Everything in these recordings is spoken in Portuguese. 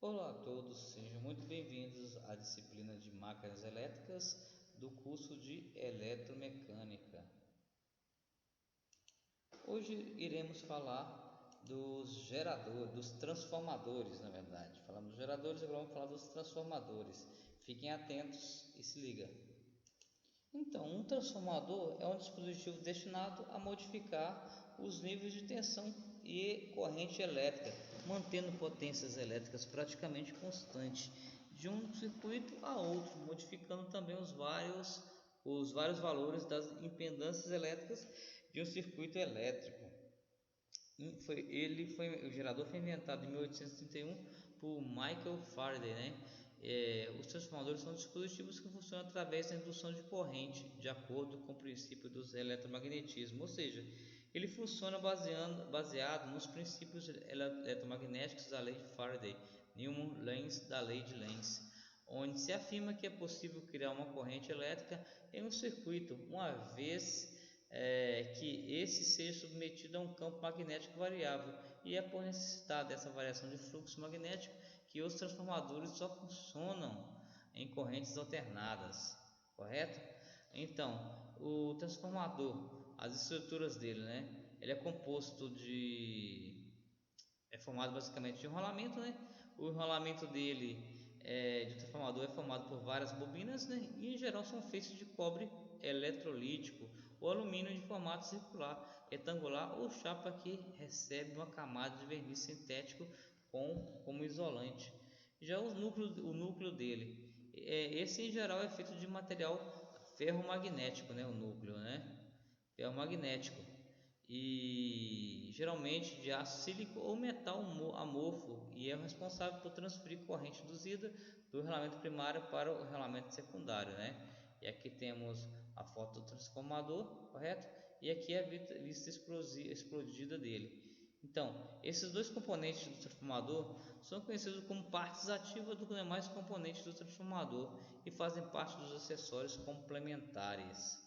Olá a todos, sejam muito bem-vindos à disciplina de máquinas elétricas do curso de eletromecânica. Hoje iremos falar dos transformadores, na verdade. Falamos dos geradores, agora vamos falar dos transformadores. Fiquem atentos e se liga. Então, um transformador é um dispositivo destinado a modificar os níveis de tensão e corrente elétrica, mantendo potências elétricas praticamente constantes de um circuito a outro, modificando também os vários valores das impedâncias elétricas de um circuito elétrico. O gerador foi inventado em 1831 por Michael Faraday, né? Os transformadores são dispositivos que funcionam através da indução de corrente, de acordo com o princípio do eletromagnetismo, ou seja, ele funciona baseado nos princípios eletromagnéticos da lei de Faraday, Newman-Lenz da lei de Lenz, onde se afirma que é possível criar uma corrente elétrica em um circuito, uma vez que esse seja submetido a um campo magnético variável, e é por necessitar dessa variação de fluxo magnético que os transformadores só funcionam em correntes alternadas, correto? Então, o transformador, as estruturas dele, né? Ele é formado basicamente de enrolamento, né? O enrolamento dele de transformador é formado por várias bobinas, né? E em geral são feitos de cobre eletrolítico ou alumínio de formato circular, retangular ou chapa que recebe uma camada de verniz sintético como isolante. Já o núcleo dele, esse em geral é feito de material ferromagnético, né? O núcleo, né? Ferromagnético e geralmente de aço sílico ou metal amorfo, e é responsável por transferir corrente induzida do rolamento primário para o rolamento secundário, né? E aqui temos a foto do transformador, correto? E aqui é a vista explodida dele. Então, esses dois componentes do transformador são conhecidos como partes ativas dos demais componentes do transformador e fazem parte dos acessórios complementares.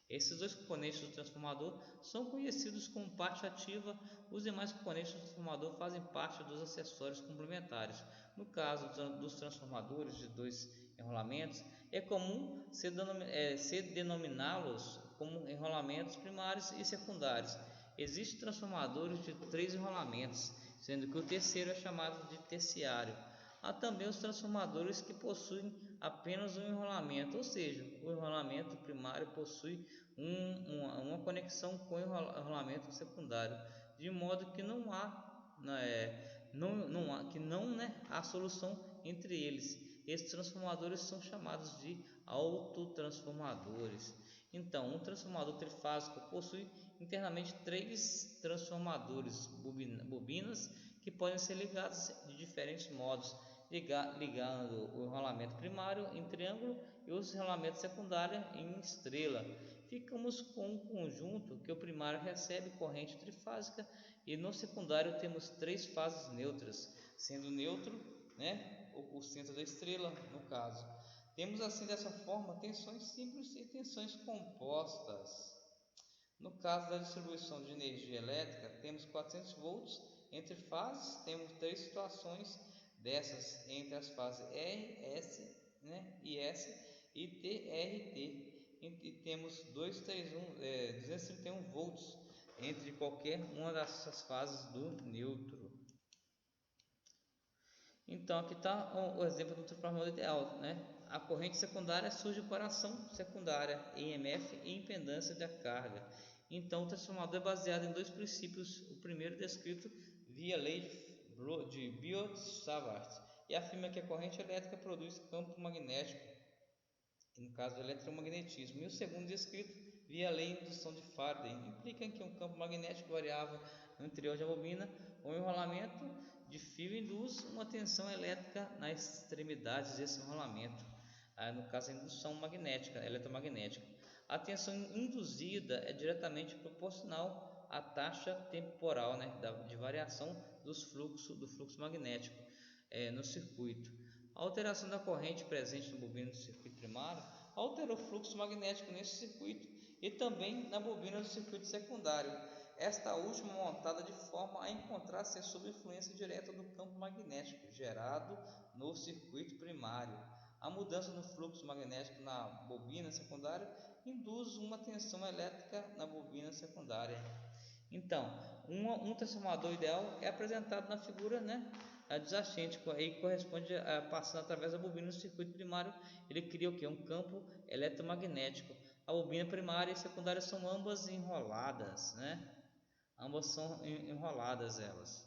Esses dois componentes do transformador são conhecidos como parte ativa, os demais componentes do transformador fazem parte dos acessórios complementares. No caso dos transformadores de dois enrolamentos, é comum se denominá-los como enrolamentos primários e secundários. Existem transformadores de três enrolamentos, sendo que o terceiro é chamado de terciário. Há também os transformadores que possuem apenas um enrolamento, ou seja, o enrolamento primário possui uma conexão com o enrolamento secundário, de modo que não há, há solução entre eles. Esses transformadores são chamados de autotransformadores. Então, um transformador trifásico possui internamente três transformadores, bobinas, que podem ser ligadas de diferentes modos, ligando o enrolamento primário em triângulo e os enrolamentos secundários em estrela. Ficamos com um conjunto que o primário recebe corrente trifásica e no secundário temos três fases neutras, sendo neutro, né, o centro da estrela, no caso. Temos assim, dessa forma, tensões simples e tensões compostas. No caso da distribuição de energia elétrica, temos 400 volts entre fases, temos três situações dessas entre as fases R, S, né, e S e TRT, e temos 231 volts entre qualquer uma dessas fases do neutro. Então aqui está o exemplo do transformador ideal, né? A corrente secundária surge por ação secundária, EMF e impedância da carga. Então o transformador é baseado em dois princípios. O primeiro descrito via lei de Biot-Savart, e afirma que a corrente elétrica produz campo magnético, no caso do eletromagnetismo, e o segundo descrito via a lei de indução de Faraday, implica que um campo magnético variável no interior de uma bobina ou enrolamento de fio induz uma tensão elétrica nas extremidades desse enrolamento, no caso a indução magnética, eletromagnética. A tensão induzida é diretamente proporcional à taxa temporal, né, de variação do fluxo magnético no circuito. A alteração da corrente presente no bobina do circuito primário altera o fluxo magnético nesse circuito e também na bobina do circuito secundário. esta última montada de forma a encontrar-se sob influência direta do campo magnético gerado no circuito primário. A mudança no fluxo magnético na bobina secundária induz uma tensão elétrica na bobina secundária. Então, um transformador ideal é apresentado na figura, né, adjacente, e corresponde a passando através da bobina no circuito primário. Ele cria o que? Um campo eletromagnético. A bobina primária e secundária são ambas enroladas, né? Ambas são enroladas elas.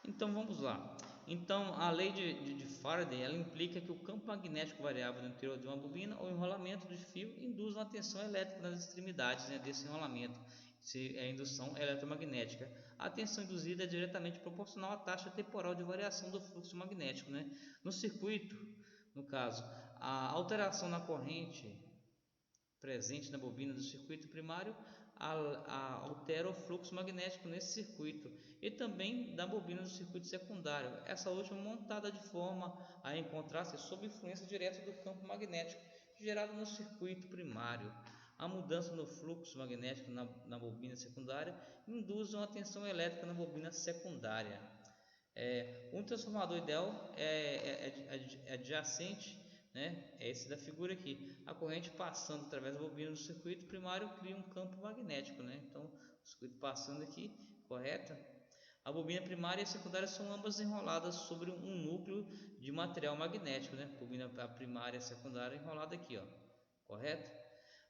Então vamos lá. Então a lei de Faraday, ela implica que o campo magnético variável no interior de uma bobina ou enrolamento de fio induz uma tensão elétrica nas extremidades, né, desse enrolamento. Se é indução eletromagnética, a tensão induzida é diretamente proporcional à taxa temporal de variação do fluxo magnético, né? No circuito, no caso, a alteração na corrente presente na bobina do circuito primário altera o fluxo magnético nesse circuito e também da bobina do circuito secundário, essa última montada de forma a encontrar-se sob influência direta do campo magnético gerado no circuito primário. A mudança no fluxo magnético na bobina secundária induz uma tensão elétrica na bobina secundária. Um transformador ideal é adjacente, né? É esse da figura aqui. A corrente passando através da bobina do circuito primário cria um campo magnético, né? Então, o circuito passando aqui, correto? A bobina primária e a secundária são ambas enroladas sobre um núcleo de material magnético, né? Bobina primária e secundária enrolada aqui, ó, correto?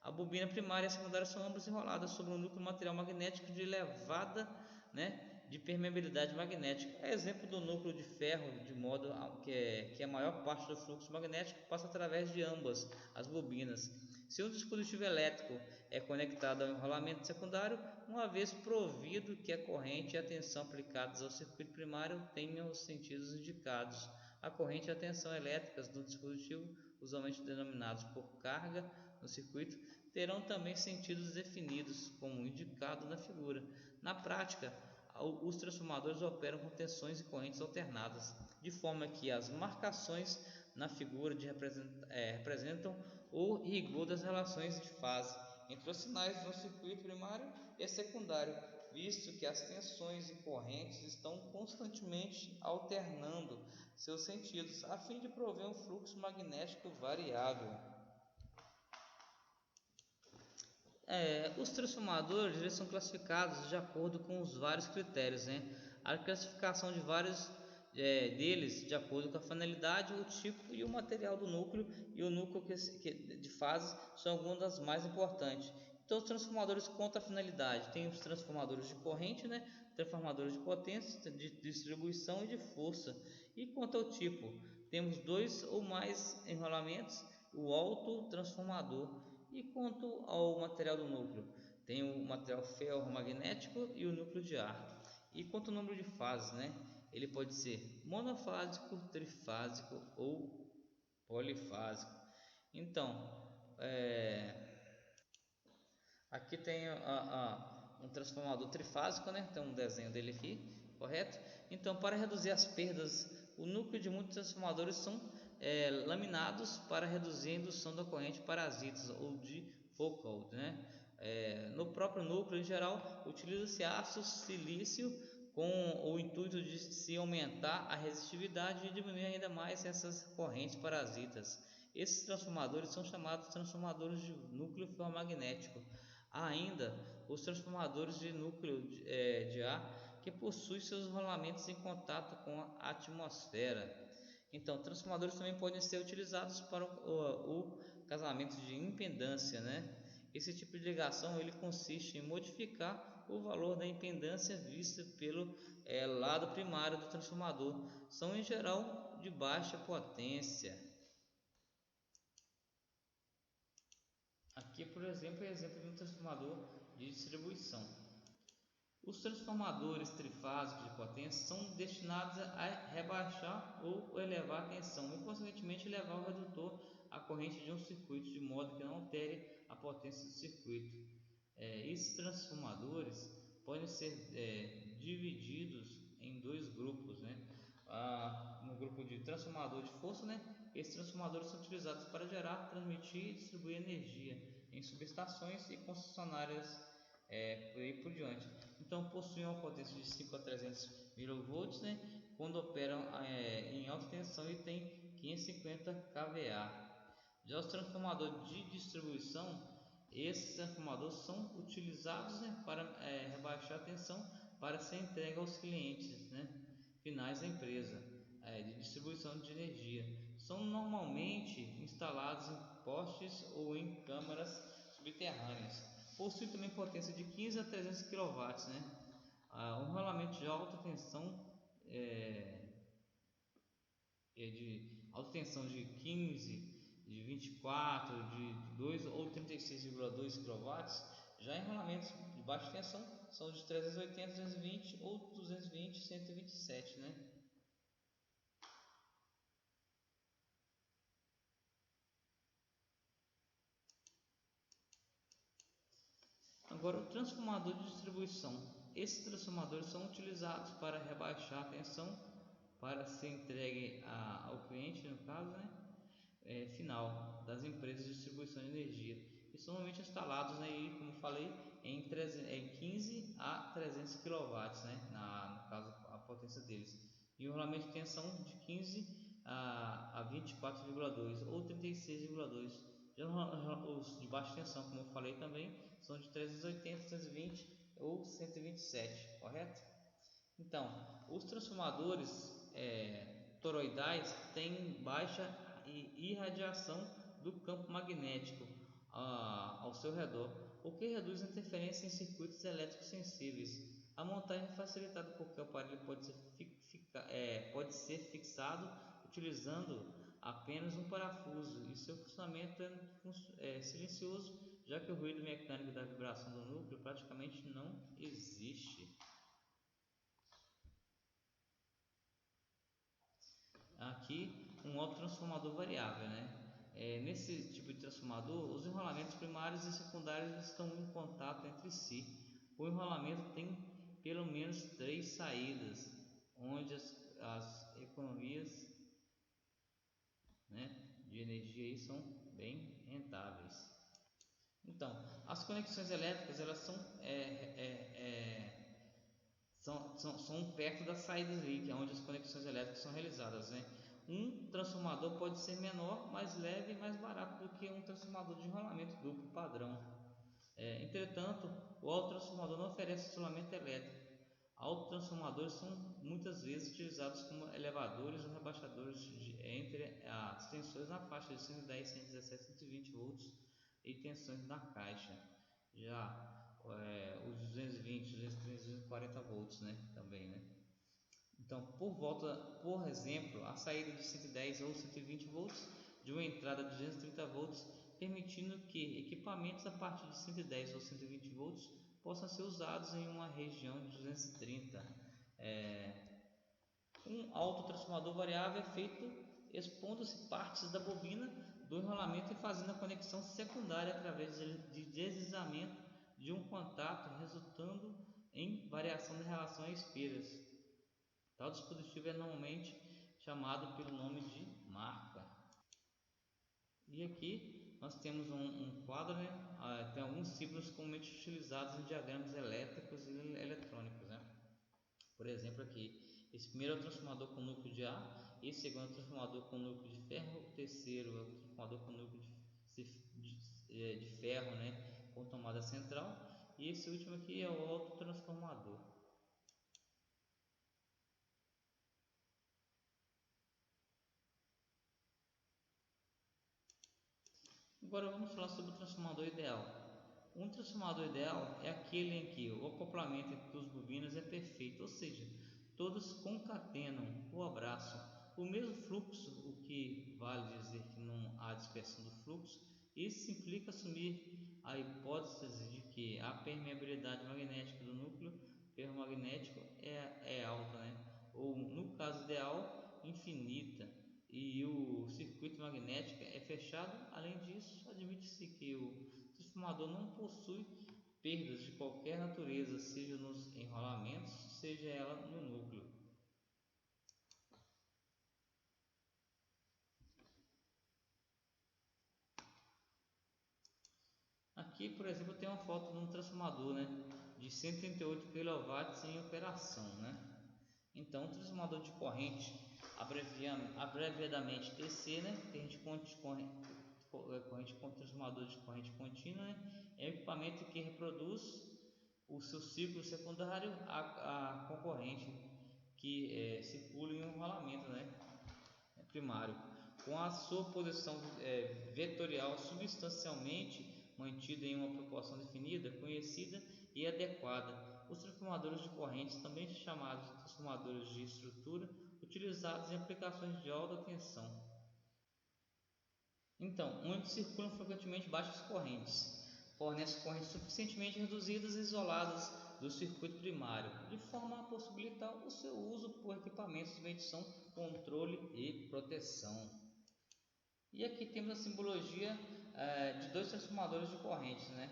A bobina primária e a secundária são ambas enroladas sobre um núcleo de material magnético de elevada, né, de permeabilidade magnética. É exemplo do núcleo de ferro, de modo que a maior parte do fluxo magnético passa através de ambas as bobinas. Se um dispositivo elétrico é conectado ao enrolamento secundário, uma vez provido que a corrente e a tensão aplicadas ao circuito primário tenham os sentidos indicados, a corrente e a tensão elétricas do dispositivo, usualmente denominados por carga no circuito, terão também sentidos definidos, como indicado na figura. Na prática, os transformadores operam com tensões e correntes alternadas, de forma que as marcações na figura representam o rigor das relações de fase entre os sinais do circuito primário e secundário, visto que as tensões e correntes estão constantemente alternando seus sentidos, a fim de prover um fluxo magnético variável. Os transformadores eles são classificados de acordo com os vários critérios, né? A classificação de vários deles de acordo com a finalidade, o tipo e o material do núcleo e o núcleo de fase são algumas das mais importantes. Então, os transformadores quanto à finalidade, tem os transformadores de corrente, né? Transformadores de potência, de distribuição e de força. E quanto ao tipo, temos dois ou mais enrolamentos, o autotransformador. E quanto ao material do núcleo, tem o material ferromagnético e o núcleo de ar. E quanto ao número de fases, né? Ele pode ser monofásico, trifásico ou polifásico. Então, aqui tem um transformador trifásico, né? Tem um desenho dele aqui, correto? Então, para reduzir as perdas, o núcleo de muitos transformadores são laminados para reduzir a indução da corrente parasitas ou de Foucault, né? No próprio núcleo, em geral, utiliza-se aço silício com o intuito de se aumentar a resistividade e diminuir ainda mais essas correntes parasitas. Esses transformadores são chamados transformadores de núcleo ferromagnético. Há ainda os transformadores de núcleo de ar que possuem seus rolamentos em contato com a atmosfera. Então, transformadores também podem ser utilizados para o casamento de impedância, né? Esse tipo de ligação ele consiste em modificar o valor da impedância vista pelo lado primário do transformador. São em geral de baixa potência. Aqui, por exemplo, é exemplo de um transformador de distribuição. Os transformadores trifásicos de potência são destinados a rebaixar ou elevar a tensão e, consequentemente, elevar o redutor à corrente de um circuito, de modo que não altere a potência do circuito. Esses transformadores podem ser divididos em dois grupos, né? No grupo de transformador de força, né? Esses transformadores são utilizados para gerar, transmitir e distribuir energia em subestações e concessionárias por aí por diante. Então possuem uma potência de 5 a 300 mV, né, quando operam em alta tensão e tem 550 kVA. Já os transformadores de distribuição, esses transformadores são utilizados, né, para rebaixar a tensão para ser entregue aos clientes, né, finais da empresa de distribuição de energia. São normalmente instalados em postes ou em câmaras subterrâneas. Possui também potência de 15 a 300 kW, né? Um rolamento de alta tensão de alta tensão de 15, de 24, de 2 ou 36,2 kW. Já enrolamentos de baixa tensão são de 380, 220 ou 220, 127, né? Agora, o transformador de distribuição. Esses transformadores são utilizados para rebaixar a tensão para ser entregue ao cliente, no caso, né, final das empresas de distribuição de energia. E são normalmente instalados, né, como falei, em 15 a 300 kW, né, no caso a potência deles. E o rolamento de tensão de 15 a 24,2 ou 36,2. Já os de baixa tensão, como eu falei também, são de 380, 320 ou 127, correto? Então, os transformadores toroidais têm baixa irradiação do campo magnético ao seu redor, o que reduz a interferência em circuitos elétricos sensíveis. A montagem é facilitada porque o aparelho pode ser fixado utilizando apenas um parafuso e seu funcionamento é silencioso, já que o ruído mecânico da vibração do núcleo praticamente não existe. Aqui um autotransformador variável, né? Nesse tipo de transformador, os enrolamentos primários e secundários estão em contato entre si. O enrolamento tem pelo menos 3 saídas, onde as economias, né, de energia aí são bem rentáveis. Então, as conexões elétricas elas são perto das saídas ali, onde as conexões elétricas são realizadas, né? Um transformador pode ser menor, mais leve e mais barato do que um transformador de enrolamento duplo padrão. Entretanto, o autotransformador não oferece isolamento elétrico. Autotransformadores são muitas vezes utilizados como elevadores ou rebaixadores entre as tensões na faixa de 110, 117, 120 volts e tensões na caixa. Já os 220, 230, 240 volts, né, também, né? Então, por exemplo, a saída de 110 ou 120 volts de uma entrada de 230 volts, permitindo que equipamentos a partir de 110 ou 120 volts possam ser usados em uma região de 230. Um autotransformador variável é feito expondo-se partes da bobina do enrolamento e fazendo a conexão secundária através de deslizamento de um contato, resultando em variação da relação a espelhas. Tal dispositivo é normalmente chamado pelo nome de marca. E aqui nós temos um quadro, né? Tem alguns símbolos comumente utilizados em diagramas elétricos e eletrônicos, né? Por exemplo, aqui, esse primeiro é o transformador com núcleo de ar, esse segundo é o transformador com núcleo de ferro, o terceiro é o transformador com núcleo de ferro, né, com tomada central, e esse último aqui é o autotransformador. Agora vamos falar sobre o transformador ideal. Um transformador ideal é aquele em que o acoplamento entre duas bobinas é perfeito, ou seja, todas concatenam o abraço, o mesmo fluxo, o que vale dizer que não há dispersão do fluxo. Isso implica assumir a hipótese de que a permeabilidade magnética do núcleo ferromagnético é alta, né? Ou no caso ideal, infinita, e o circuito magnético é fechado. Além disso, admite-se que o transformador não possui perdas de qualquer natureza, seja nos enrolamentos, seja ela no núcleo. Aqui, por exemplo, tem uma foto de um transformador, né, de 138 kW em operação, né? Então, um transformador de corrente, abreviadamente TC, né, que a gente transformador de corrente contínua, né, é um equipamento que reproduz o seu ciclo secundário a concorrente que circula em um rolamento, né, primário, com a sua posição vetorial substancialmente mantida em uma proporção definida, conhecida e adequada. Os transformadores de correntes, também chamados de transformadores de estrutura, utilizados em aplicações de alta tensão. Então, onde circulam frequentemente baixas correntes, fornecem correntes suficientemente reduzidas e isoladas do circuito primário, de forma a possibilitar o seu uso por equipamentos de medição, controle e proteção. E aqui temos a simbologia de dois transformadores de corrente, né?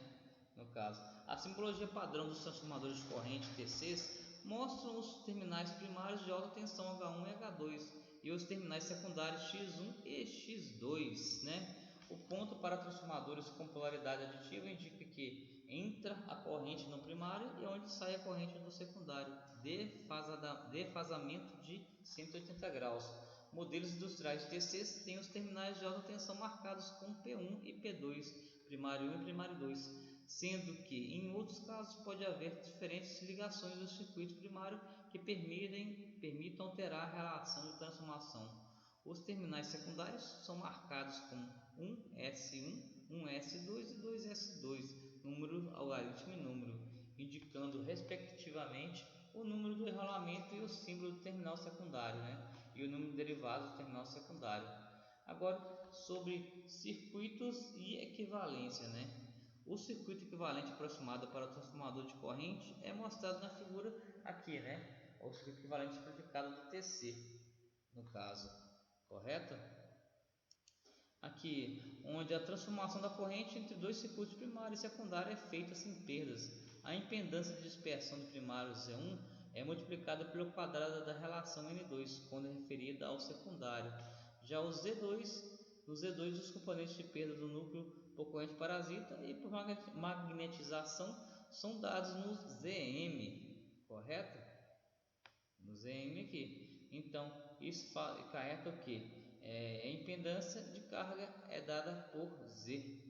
No caso, a simbologia padrão dos transformadores de corrente TCs mostram os terminais primários de alta tensão H1 e H2 e os terminais secundários X1 e X2, né? O ponto para transformadores com polaridade aditiva indica que entra a corrente no primário e onde sai a corrente no secundário, defasamento de 180 graus. Modelos industriais de TCs têm os terminais de alta tensão marcados com P1 e P2, primário 1 e primário 2, sendo que em outros casos pode haver diferentes ligações do circuito primário que permitam alterar a relação de transformação. Os terminais secundários são marcados com 1S1, 1S2 e 2S2, número, algarismo e número, indicando respectivamente o número do enrolamento e o símbolo do terminal secundário, né? E o número de derivados do terminal secundário. Agora, sobre circuitos e equivalência, né? O circuito equivalente aproximado para o transformador de corrente é mostrado na figura aqui, né? O circuito equivalente simplificado do TC, no caso, correto? Aqui, onde a transformação da corrente entre dois circuitos primário e secundário é feita sem perdas. A impedância de dispersão do primário Z1 é multiplicada pelo quadrado da relação N2, quando é referida ao secundário. Já o Z2 os componentes de perda do núcleo por corrente parasita e por magnetização são dados no ZM, correto? No ZM aqui. Então, isso acarreta o que? A impedância de carga é dada por Z.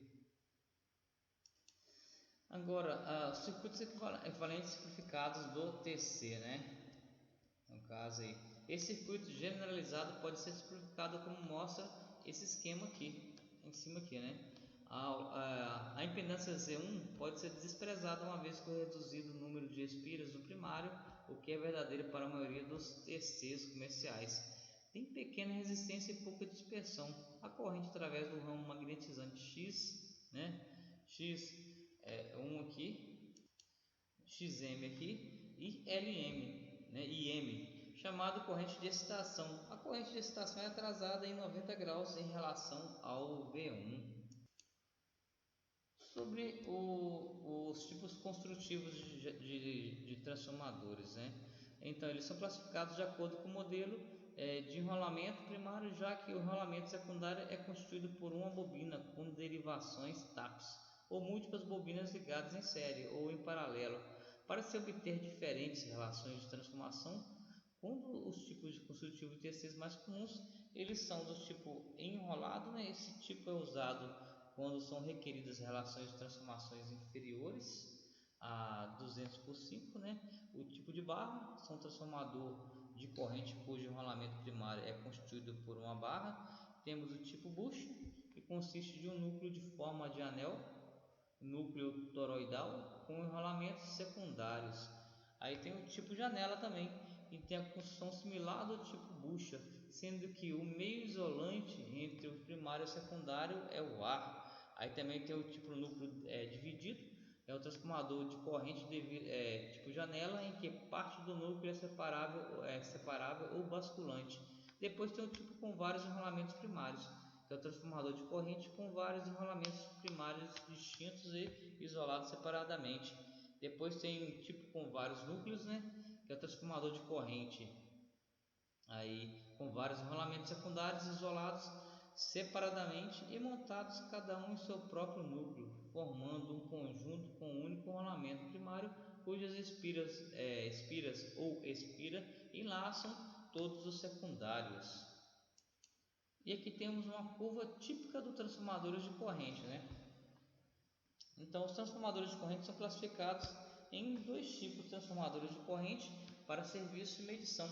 Agora, os circuitos equivalentes simplificados do TC, né? No caso aí, esse circuito generalizado pode ser simplificado como mostra esse esquema aqui, em cima aqui, né? A impedância Z1 pode ser desprezada uma vez que é reduzido o número de espiras no primário, o que é verdadeiro para a maioria dos TCs comerciais. Tem pequena resistência e pouca dispersão. A corrente através do ramo magnetizante X, né? X1 aqui, XM aqui e LM, né? IM, chamado corrente de excitação. A corrente de excitação é atrasada em 90 graus em relação ao V1. Sobre os tipos construtivos de transformadores, né? Então, eles são classificados de acordo com o modelo de enrolamento primário, já que o enrolamento secundário é constituído por uma bobina com derivações TAPs, ou múltiplas bobinas ligadas em série ou em paralelo, para se obter diferentes relações de transformação. Quando os tipos de construtivo de TCs mais comuns, eles são do tipo enrolado, né? Esse tipo é usado quando são requeridas relações de transformações inferiores a 200 por 5, né? O tipo de barra são um transformador de corrente cujo enrolamento primário é constituído por uma barra. Temos o tipo bush, que consiste de um núcleo de forma de anel, núcleo toroidal, com enrolamentos secundários. Aí tem o tipo janela também, que tem a construção similar do tipo bucha, sendo que o meio isolante entre o primário e o secundário é o ar. Aí também tem o tipo núcleo dividido, é o transformador de corrente tipo janela, em que parte do núcleo é separável ou basculante. Depois tem o tipo com vários enrolamentos primários, que é o transformador de corrente com vários enrolamentos primários distintos e isolados separadamente. Depois tem o tipo com vários núcleos, né? Que é o transformador de corrente aí com vários enrolamentos secundários isolados separadamente e montados cada um em seu próprio núcleo, formando um conjunto com um único rolamento primário, cujas espiras ou espira enlaçam todos os secundários. E aqui temos uma curva típica dos transformadores de corrente, né? Então, os transformadores de corrente são classificados em dois tipos de transformadores de corrente para serviço e medição.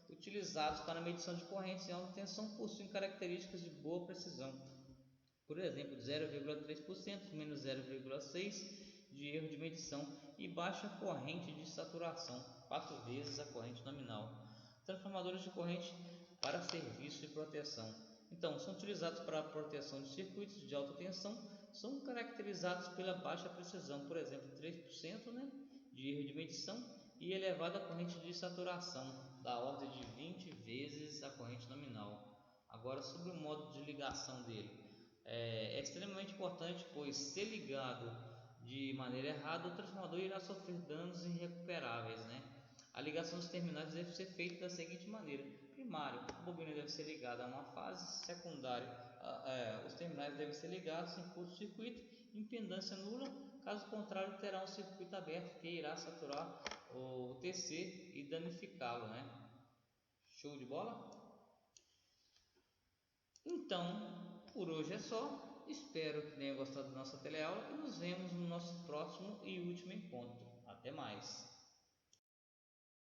Utilizados para medição de correntes em alta tensão, possuem características de boa precisão. Por exemplo, 0,3% menos 0,6% de erro de medição e baixa corrente de saturação, 4 vezes a corrente nominal. Transformadores de corrente para serviço e proteção. Então, são utilizados para a proteção de circuitos de alta tensão, são caracterizados pela baixa precisão, por exemplo, 3%, né, de erro de medição e elevada corrente de saturação, da ordem de 20 vezes a corrente nominal. Agora, sobre o modo de ligação dele, é extremamente importante, pois se ligado de maneira errada, o transformador irá sofrer danos irrecuperáveis, né? A ligação dos terminais deve ser feita da seguinte maneira: primário, a bobina deve ser ligada a uma fase, secundário, os terminais devem ser ligados em curto-circuito, impedância nula, caso contrário terá um circuito aberto que irá saturar o TC e danificá-lo, né? Show de bola? Então, por hoje é só. Espero que tenha gostado da nossa teleaula e nos vemos no nosso próximo e último encontro. Até mais!